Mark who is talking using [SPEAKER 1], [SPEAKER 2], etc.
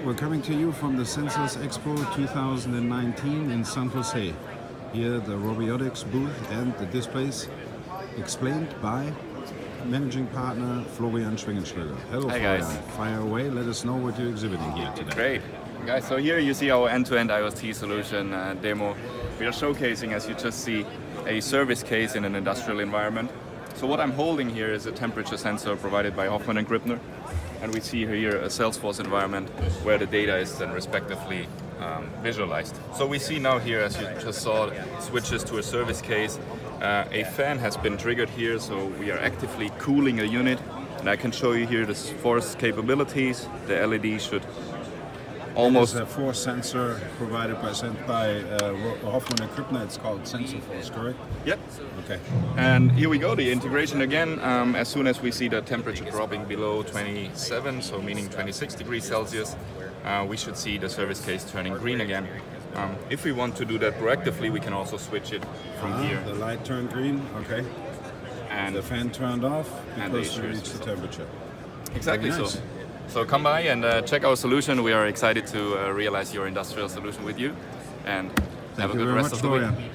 [SPEAKER 1] We're coming to you from the Sensors Expo 2019 in San Jose. Here the ROBIOTIC booth and the displays explained by managing partner Florian Schwingenschlöger. Hello
[SPEAKER 2] Hi
[SPEAKER 1] Florian,
[SPEAKER 2] guys.
[SPEAKER 1] Fire away, let us know what you're exhibiting here today.
[SPEAKER 2] Great. Guys, so here you see our end-to-end IoT solution demo. We are showcasing, as you just see, a service case in an industrial environment. So what I'm holding here is a temperature sensor provided by Hoffmann and Gripner. And we see here a Salesforce environment where the data is then respectively visualized. So we see now here, as you just saw, switches to a service case. A fan has been triggered here, so we are actively cooling a unit. And I can show you here the force capabilities. The LED should almost...
[SPEAKER 1] It's a force sensor provided by Hoffmann and Gripner. It's called Sensor Force, correct?
[SPEAKER 2] Yep.
[SPEAKER 1] Okay.
[SPEAKER 2] And here we go, the integration again. As soon as we see the temperature dropping below 27, so meaning 26 degrees Celsius, we should see the service case turning green again. If we want to do that proactively, we can also switch it from here.
[SPEAKER 1] The light turned green, okay.
[SPEAKER 2] And
[SPEAKER 1] the fan turned off because we
[SPEAKER 2] issues.
[SPEAKER 1] reached the temperature.
[SPEAKER 2] Exactly.
[SPEAKER 1] Very nice.
[SPEAKER 2] So come by and check our solution. We are excited to realize your industrial solution with you. And have a good rest of the week.
[SPEAKER 1] Florian.